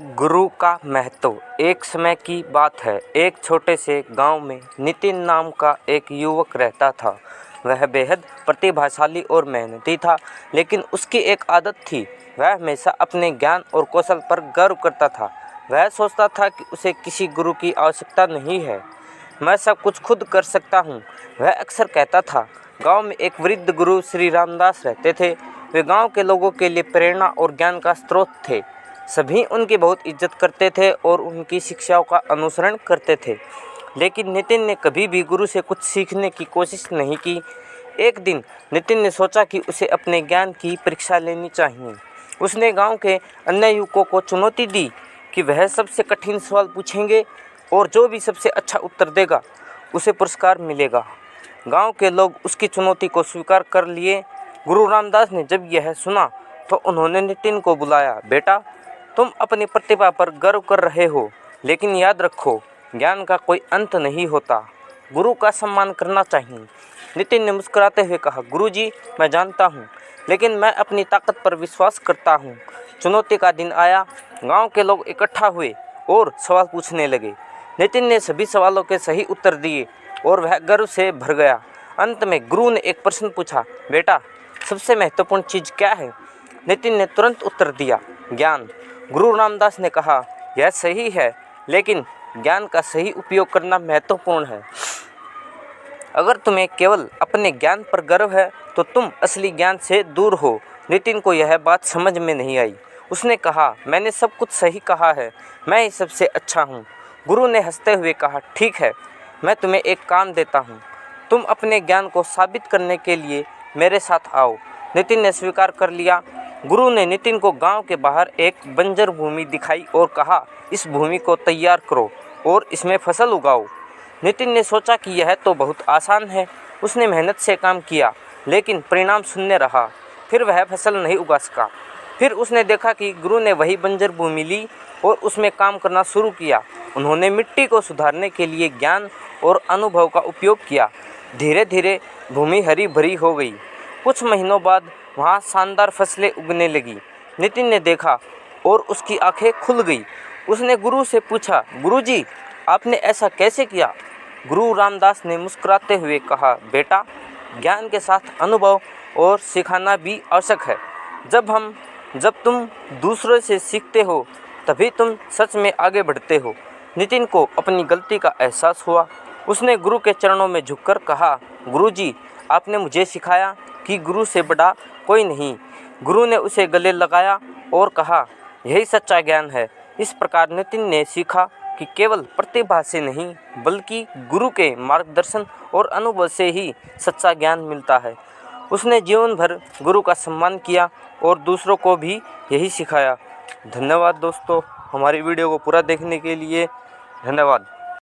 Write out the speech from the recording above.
गुरु का महत्व। एक समय की बात है, एक छोटे से गांव में नितिन नाम का एक युवक रहता था। वह बेहद प्रतिभाशाली और मेहनती था, लेकिन उसकी एक आदत थी, वह हमेशा अपने ज्ञान और कौशल पर गर्व करता था। वह सोचता था कि उसे किसी गुरु की आवश्यकता नहीं है, मैं सब कुछ खुद कर सकता हूँ। वह अक्सर कहता था। गांव में एक वृद्ध गुरु श्री रामदास रहते थे। वे गांव के लोगों के लिए प्रेरणा और ज्ञान का स्रोत थे। सभी उनकी बहुत इज्जत करते थे और उनकी शिक्षाओं का अनुसरण करते थे। लेकिन नितिन ने कभी भी गुरु से कुछ सीखने की कोशिश नहीं की। एक दिन नितिन ने सोचा कि उसे अपने ज्ञान की परीक्षा लेनी चाहिए। उसने गांव के अन्य युवकों को चुनौती दी कि वह सबसे कठिन सवाल पूछेंगे और जो भी सबसे अच्छा उत्तर देगा उसे पुरस्कार मिलेगा। गांव के लोग उसकी चुनौती को स्वीकार कर लिए। गुरु रामदास ने जब यह सुना तो उन्होंने नितिन को बुलाया। बेटा, तुम अपनी प्रतिभा पर गर्व कर रहे हो, लेकिन याद रखो, ज्ञान का कोई अंत नहीं होता। गुरु का सम्मान करना चाहिए। नितिन ने मुस्कुराते हुए कहा, गुरुजी, मैं जानता हूँ, लेकिन मैं अपनी ताकत पर विश्वास करता हूँ। चुनौती का दिन आया। गांव के लोग इकट्ठा हुए और सवाल पूछने लगे। नितिन ने सभी सवालों के सही उत्तर दिए और वह गर्व से भर गया। अंत में गुरु ने एक प्रश्न पूछा, बेटा, सबसे महत्वपूर्ण चीज़ क्या है? नितिन ने तुरंत उत्तर दिया, ज्ञान। गुरु रामदास ने कहा, यह सही है, लेकिन ज्ञान का सही उपयोग करना महत्वपूर्ण है। अगर तुम्हें केवल अपने ज्ञान पर गर्व है तो तुम असली ज्ञान से दूर हो। नितिन को यह बात समझ में नहीं आई। उसने कहा, मैंने सब कुछ सही कहा है, मैं ही सबसे अच्छा हूँ। गुरु ने हंसते हुए कहा, ठीक है, मैं तुम्हें एक काम देता हूँ। तुम अपने ज्ञान को साबित करने के लिए मेरे साथ आओ। नितिन ने स्वीकार कर लिया। गुरु ने नितिन को गांव के बाहर एक बंजर भूमि दिखाई और कहा, इस भूमि को तैयार करो और इसमें फसल उगाओ। नितिन ने सोचा कि यह तो बहुत आसान है। उसने मेहनत से काम किया, लेकिन परिणाम शून्य रहा। फिर वह फसल नहीं उगा सका। फिर उसने देखा कि गुरु ने वही बंजर भूमि ली और उसमें काम करना शुरू किया। उन्होंने मिट्टी को सुधारने के लिए ज्ञान और अनुभव का उपयोग किया। धीरे धीरे भूमि हरी भरी हो गई। कुछ महीनों बाद वहाँ शानदार फसलें उगने लगी। नितिन ने देखा और उसकी आंखें खुल गई। उसने गुरु से पूछा, गुरुजी, आपने ऐसा कैसे किया? गुरु रामदास ने मुस्कुराते हुए कहा, बेटा, ज्ञान के साथ अनुभव और सिखाना भी आवश्यक है। जब तुम दूसरों से सीखते हो तभी तुम सच में आगे बढ़ते हो। नितिन को अपनी गलती का एहसास हुआ। उसने गुरु के चरणों में झुककर कहा, गुरुजी, आपने मुझे सिखाया कि गुरु से बड़ा कोई नहीं। गुरु ने उसे गले लगाया और कहा, यही सच्चा ज्ञान है। इस प्रकार नितिन ने सीखा कि केवल प्रतिभा से नहीं, बल्कि गुरु के मार्गदर्शन और अनुभव से ही सच्चा ज्ञान मिलता है। उसने जीवन भर गुरु का सम्मान किया और दूसरों को भी यही सिखाया। धन्यवाद दोस्तों, हमारी वीडियो को पूरा देखने के लिए धन्यवाद।